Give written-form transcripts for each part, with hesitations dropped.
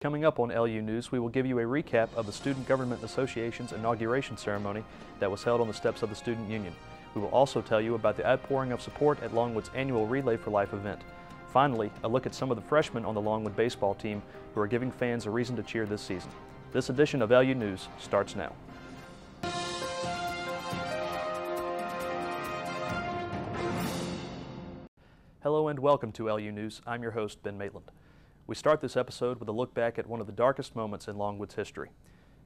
Coming up on LU News, we will give you a recap of the Student Government Association's inauguration ceremony that was held on the steps of the Student Union. We will also tell you about the outpouring of support at Longwood's annual Relay for Life event. Finally, a look at some of the freshmen on the Longwood baseball team who are giving fans a reason to cheer this season. This edition of LU News starts now. Hello and welcome to LU News. I'm your host, Ben Maitland. We start this episode with a look back at one of the darkest moments in Longwood's history.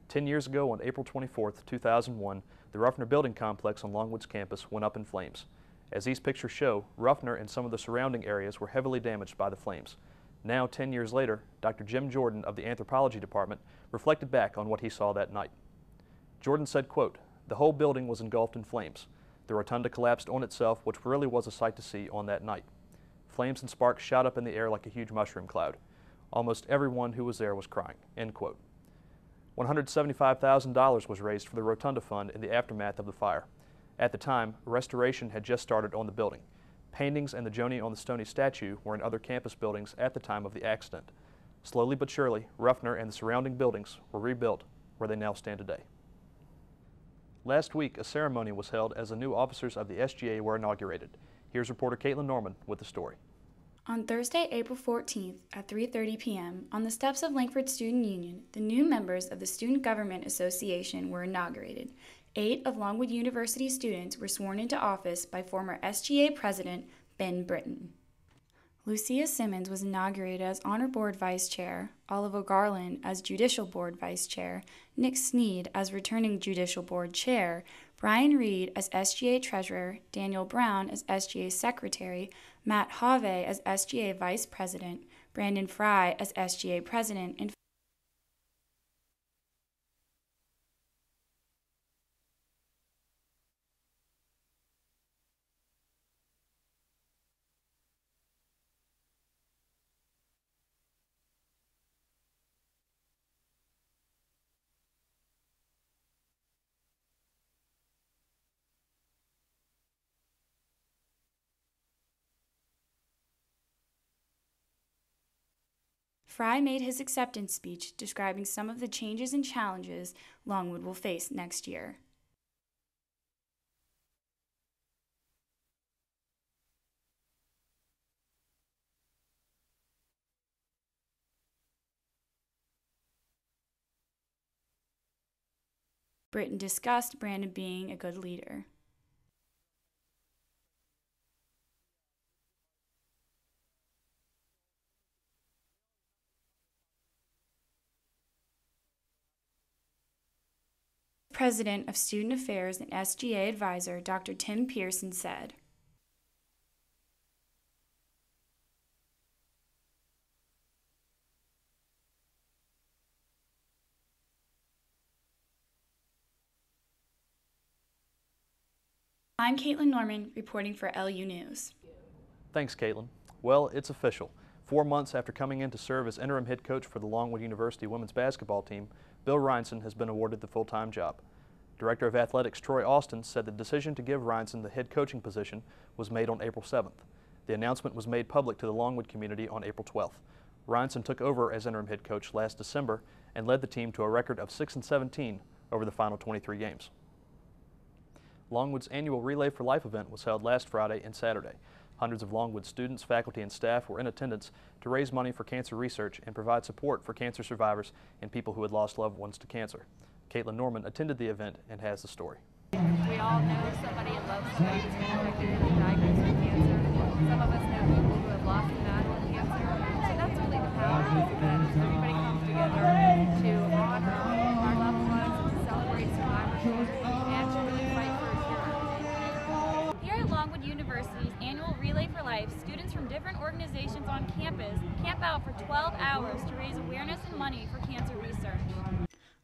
10 years ago on April 24, 2001, the Ruffner Building Complex on Longwood's campus went up in flames. As these pictures show, Ruffner and some of the surrounding areas were heavily damaged by the flames. Now, 10 years later, Dr. Jim Jordan of the Anthropology Department reflected back on what he saw that night. Jordan said, quote, "The whole building was engulfed in flames. The rotunda collapsed on itself, which really was a sight to see on that night. Flames and sparks shot up in the air like a huge mushroom cloud. Almost everyone who was there was crying," end quote. $175,000 was raised for the Rotunda Fund in the aftermath of the fire. At the time, restoration had just started on the building. Paintings and the Joni on the Stony statue were in other campus buildings at the time of the accident. Slowly but surely, Ruffner and the surrounding buildings were rebuilt where they now stand today. Last week, a ceremony was held as the new officers of the SGA were inaugurated. Here's reporter Caitlin Norman with the story. On Thursday, April 14th at 3:30 p.m., on the steps of Langford Student Union, the new members of the Student Government Association were inaugurated. 8 of Longwood University students were sworn into office by former SGA President Ben Britton. Lucia Simmons was inaugurated as Honor Board Vice Chair, Oliver Garland as Judicial Board Vice Chair, Nick Sneed as Returning Judicial Board Chair, Brian Reed as SGA Treasurer, Daniel Brown as SGA Secretary, Matt Have as SGA Vice President, Brandon Fry as SGA President, and Fry made his acceptance speech describing some of the changes and challenges Longwood will face next year. Britton discussed Brandon being a good leader. President of Student Affairs and SGA Advisor, Dr. Tim Pearson, said, I'm Caitlin Norman, reporting for LU News. Thanks, Caitlin. Well, it's official. 4 months after coming in to serve as interim head coach for the Longwood University women's basketball team, Bill Reinson has been awarded the full-time job. Director of Athletics Troy Austin said the decision to give Reinson the head coaching position was made on April 7th. The announcement was made public to the Longwood community on April 12th. Reinson took over as interim head coach last December and led the team to a record of 6-17 over the final 23 games. Longwood's annual Relay for Life event was held last Friday and Saturday. Hundreds of Longwood students, faculty, and staff were in attendance to raise money for cancer research and provide support for cancer survivors and people who had lost loved ones to cancer. Caitlin Norman attended the event and has the story. We all know somebody and love somebody who's been affected and diagnosed with cancer. Some of us know people who have lost a battle with cancer. So that's really the power of this event. Everybody comes together to honor our loved ones, to celebrate survivorship, and to really fight for a cure. Here at Longwood University's annual Relay for Life, students from different organizations on campus camp out for 12 hours to raise awareness and money for cancer research.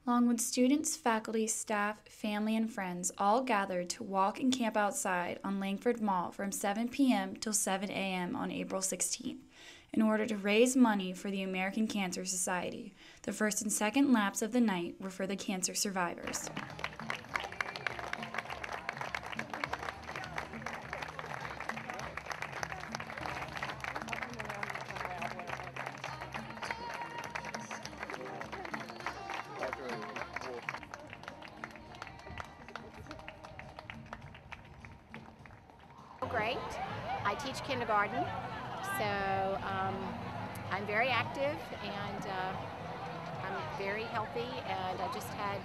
Longwood students, faculty, staff, family, and friends all gathered to walk and camp outside on Langford Mall from 7 p.m. till 7 a.m. on April 16th in order to raise money for the American Cancer Society. The first and second laps of the night were for the cancer survivors. great. I teach kindergarten, so I'm very active and I'm very healthy, and I just had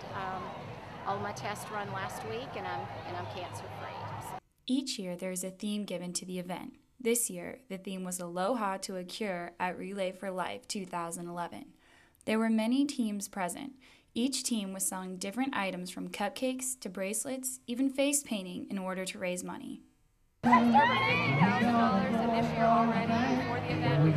all my tests run last week, and I'm cancer-free. Each year there is a theme given to the event. This year, the theme was Aloha to a Cure at Relay for Life 2011. There were many teams present. Each team was selling different items from cupcakes to bracelets, even face painting, in order to raise money. Over $50,000, and this year already, before the event, the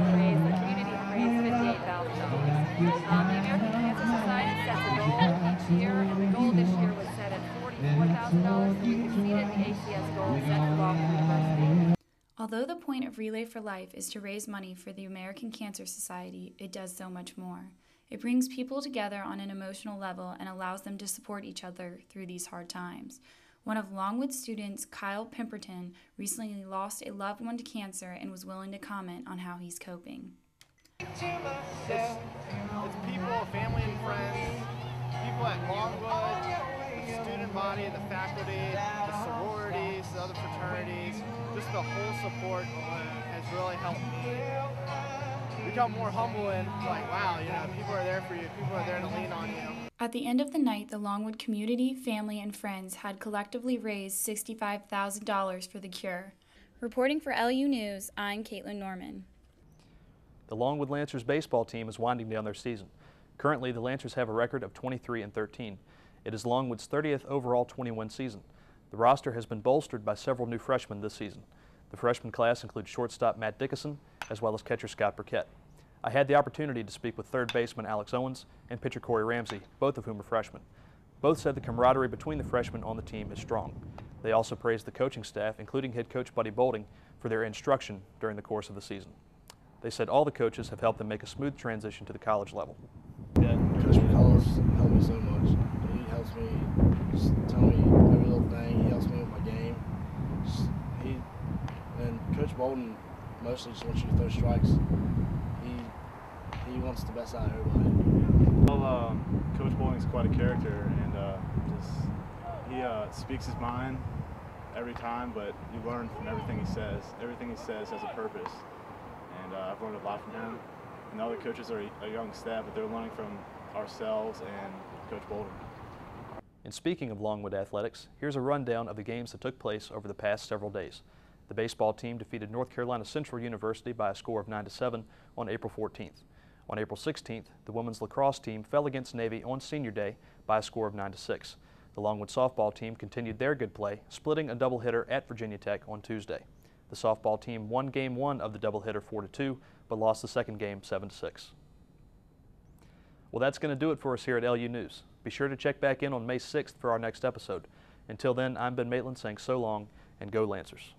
community had raised $58,000. The American Cancer Society sets a goal each year, and the goal this year was set at $44,000, so we exceeded the ACS goal set for Longwood University. Although the point of Relay for Life is to raise money for the American Cancer Society, it does so much more. It brings people together on an emotional level and allows them to support each other through these hard times. One of Longwood's students, Kyle Pemberton, recently lost a loved one to cancer and was willing to comment on how he's coping. It's people, family and friends, people at Longwood, the student body, the faculty, the sororities, the other fraternities, just the whole support has really helped me become more humble and like, wow, you know, people are there for you, people are there to lean on you. At the end of the night, the Longwood community, family, and friends had collectively raised $65,000 for the cure. Reporting for LU News, I'm Caitlin Norman. The Longwood Lancers baseball team is winding down their season. Currently, the Lancers have a record of 23-13. It is Longwood's 30th overall 20-win season. The roster has been bolstered by several new freshmen this season. The freshman class includes shortstop Matt Dickinson, as well as catcher Scott Burkett. I had the opportunity to speak with third baseman Alex Owens and pitcher Corey Ramsey, both of whom are freshmen. Both said the camaraderie between the freshmen on the team is strong. They also praised the coaching staff, including head coach Buddy Bolding, for their instruction during the course of the season. They said all the coaches have helped them make a smooth transition to the college level. Yeah, Coach McCullough's helped me so much. He helps me, just tell me every little thing. He helps me with my game. And Coach Bolden mostly just wants you to throw strikes. He wants the best out of everybody. Well, Coach Bolding's quite a character, and he speaks his mind every time, but you learn from everything he says. Everything he says has a purpose, and I've learned a lot from him. And the other coaches are a young staff, but they're learning from ourselves and Coach Bolding. And speaking of Longwood Athletics, here's a rundown of the games that took place over the past several days. The baseball team defeated North Carolina Central University by a score of 9-7 on April 14th. On April 16th, the women's lacrosse team fell against Navy on Senior Day by a score of 9-6. The Longwood softball team continued their good play, splitting a doubleheader at Virginia Tech on Tuesday. The softball team won Game 1 of the doubleheader 4-2, but lost the second game 7-6. Well, that's going to do it for us here at LU News. Be sure to check back in on May 6th for our next episode. Until then, I'm Ben Maitland saying so long, and go Lancers.